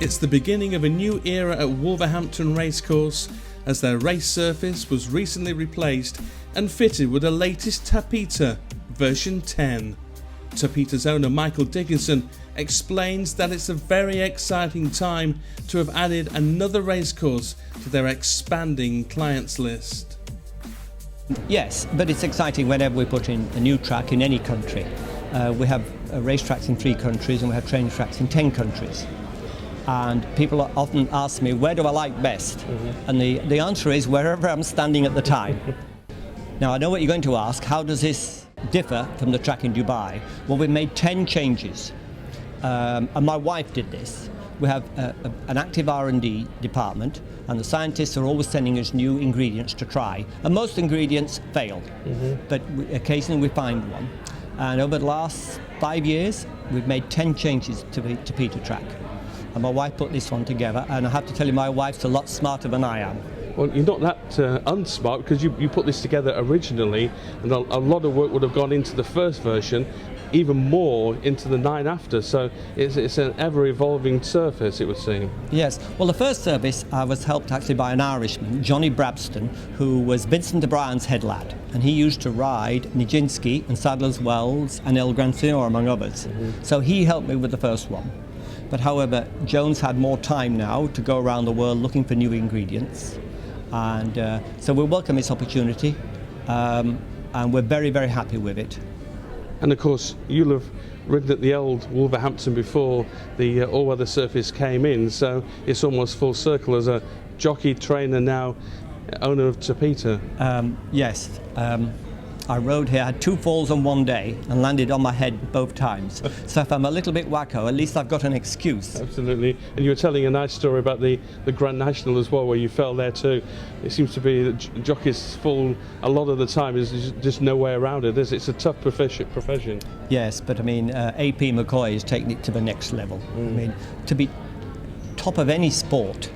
It's the beginning of a new era at Wolverhampton Racecourse as their race surface was recently replaced and fitted with the latest Tapeta version 10. Tapeta's owner Michael Dickinson explains that it's a very exciting time to have added another racecourse to their expanding clients list. Yes, but it's exciting whenever we put in a new track in any country. We have racetracks in 3 countries and we have training tracks in 10 countries. And people often ask me, where do I like best? Mm-hmm. And the answer is wherever I'm standing at the time. Now I know what you're going to ask, how does this differ from the track in Dubai? Well, we've made 10 changes. And my wife did this. We have an active R&D department, and the scientists are always sending us new ingredients to try. And most ingredients fail, but occasionally we find one. And over the last 5 years, we've made 10 changes to the Tapeta track. And my wife put this one together, and I have to tell you, my wife's a lot smarter than I am. Well, you're not that unsmart, because you put this together originally, and a lot of work would have gone into the first version, even more into the 9 after, so it's an ever-evolving surface, it would seem. Yes, well, the first service I was helped actually by an Irishman, Johnny Brabston, who was Vincent O'Brien's head lad, and he used to ride Nijinsky and Sadler's Wells and El Gran Señor, among others. So he helped me with the first one. But however, Jones had more time now to go around the world looking for new ingredients, and so we welcome this opportunity, and we're very, very happy with it. And of course, you'll have ridden at the old Wolverhampton before the all-weather surface came in, so it's almost full circle as a jockey, trainer, now owner of Tapeta. Yes, I rode here, had 2 falls on one day and landed on my head both times. So if I'm a little bit wacko, at least I've got an excuse. Absolutely. And you were telling a nice story about the Grand National as well, where you fell there too. It seems to be that jockeys fall a lot of the time. There's just no way around it. It's a tough profession. Yes, but I mean, AP McCoy is taking it to the next level. I mean, to be top of any sport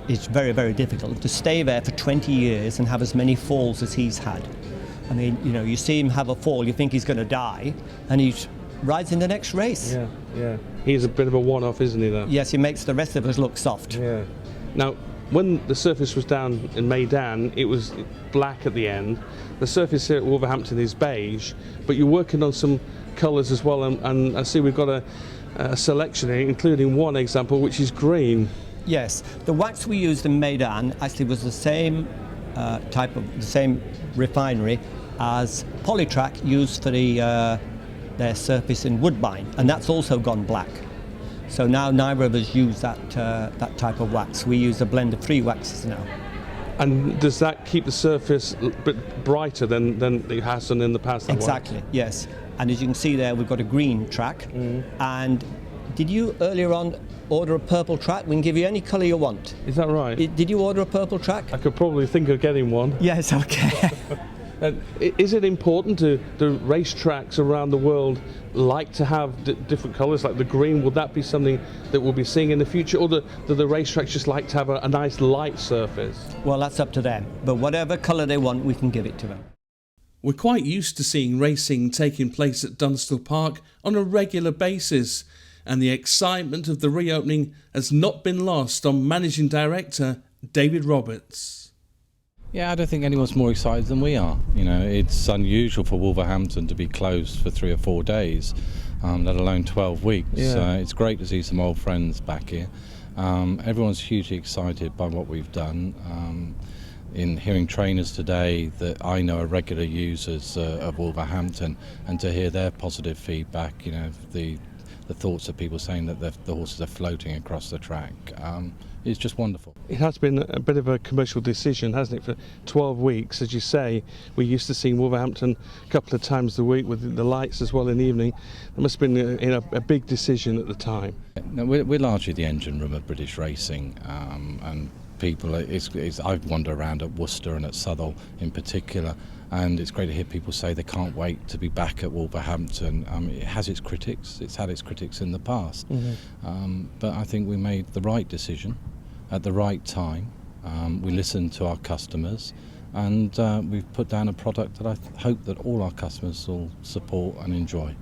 is very, very difficult. To stay there for 20 years and have as many falls as he's had. I mean, you know, you see him have a fall, you think he's going to die, and he rides in the next race. Yeah. He's a bit of a one-off, isn't he, though? Yes, he makes the rest of us look soft. Yeah. Now, when the surface was down in Meydan, it was black at the end. The surface here at Wolverhampton is beige, but you're working on some colours as well, and I see we've got a selection here, including one example, which is green. Yes, the wax we used in Meydan actually was the same the same refinery as Polytrack used for their surface in Woodbine, and that's also gone black. So now neither of us use that type of wax. We use a blend of 3 waxes now. And does that keep the surface a bit brighter than it has done in the past? Exactly, yes. And as you can see there, we've got a green track. And did you earlier on order a purple track? We can give you any colour you want. Is that right? Did you order a purple track? I could probably think of getting one. Yes, okay. Is it important to the racetracks around the world like to have different colours, like the green? Would that be something that we'll be seeing in the future, or do the racetracks just like to have a nice light surface? Well, that's up to them, but whatever colour they want, we can give it to them. We're quite used to seeing racing taking place at Dunstall Park on a regular basis, and the excitement of the reopening has not been lost on Managing Director David Roberts. Yeah, I don't think anyone's more excited than we are. You know, it's unusual for Wolverhampton to be closed for 3 or 4 days, let alone 12 weeks. Yeah. It's great to see some old friends back here. Everyone's hugely excited by what we've done. In hearing trainers today that I know are regular users of Wolverhampton, and to hear their positive feedback, you know, the thoughts of people saying that the horses are floating across the track. It's just wonderful. It has been a bit of a commercial decision, hasn't it, for 12 weeks? As you say, we're used to seeing Wolverhampton a couple of times a week with the lights as well in the evening. It must have been a big decision at the time. No, we're largely the engine room of British racing, and people, I've wandered around at Worcester and at Southall in particular, and it's great to hear people say they can't wait to be back at Wolverhampton. It has its critics, it's had its critics in the past, but I think we made the right decision at the right time. We listened to our customers, and we've put down a product that I hope that all our customers will support and enjoy.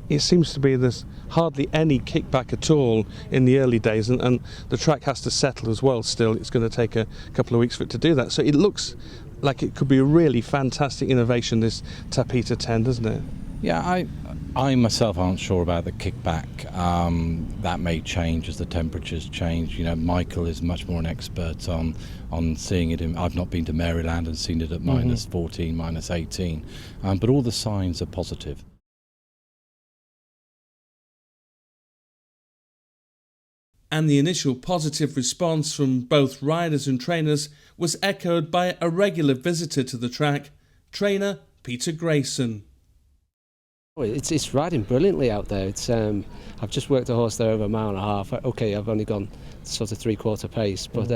It seems to be there's hardly any kickback at all in the early days, and the track has to settle as well still. It's going to take a couple of weeks for it to do that. So it looks like it could be a really fantastic innovation, this Tapeta 10, doesn't it? Yeah, I myself aren't sure about the kickback. That may change as the temperatures change. You know, Michael is much more an expert on seeing it. I've not been to Maryland and seen it at minus 14, minus 18, but all the signs are positive. And the initial positive response from both riders and trainers was echoed by a regular visitor to the track, trainer Peter Grayson. It's riding brilliantly out there. I've just worked a horse there over a mile and a half. Okay, I've only gone sort of 3/4 pace, but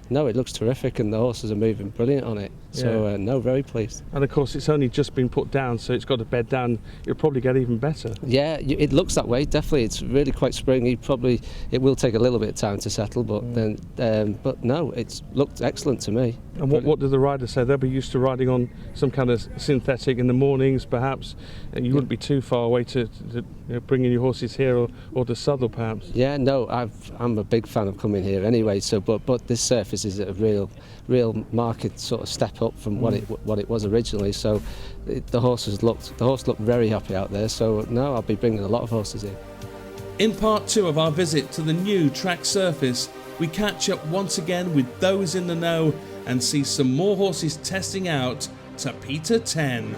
no, it looks terrific, and the horses are moving brilliant on it. So no, very pleased. And of course, it's only just been put down, so it's got to bed down. It'll probably get even better. Yeah, it looks that way. Definitely, it's really quite springy. It will take a little bit of time to settle, but but no, it's looked excellent to me. And what do the riders say? They'll be used to riding on some kind of synthetic in the mornings, perhaps. And you wouldn't be too far away to bring in your horses here or to Southall, perhaps. Yeah, no, I'm a big fan of coming here anyway. So, but this surface is a real market sort of step up from what it was originally. So, the horse looked very happy out there. So, no, I'll be bringing a lot of horses in. In part 2 of our visit to the new track surface, we catch up once again with those in the know and see some more horses testing out Tapeta 10.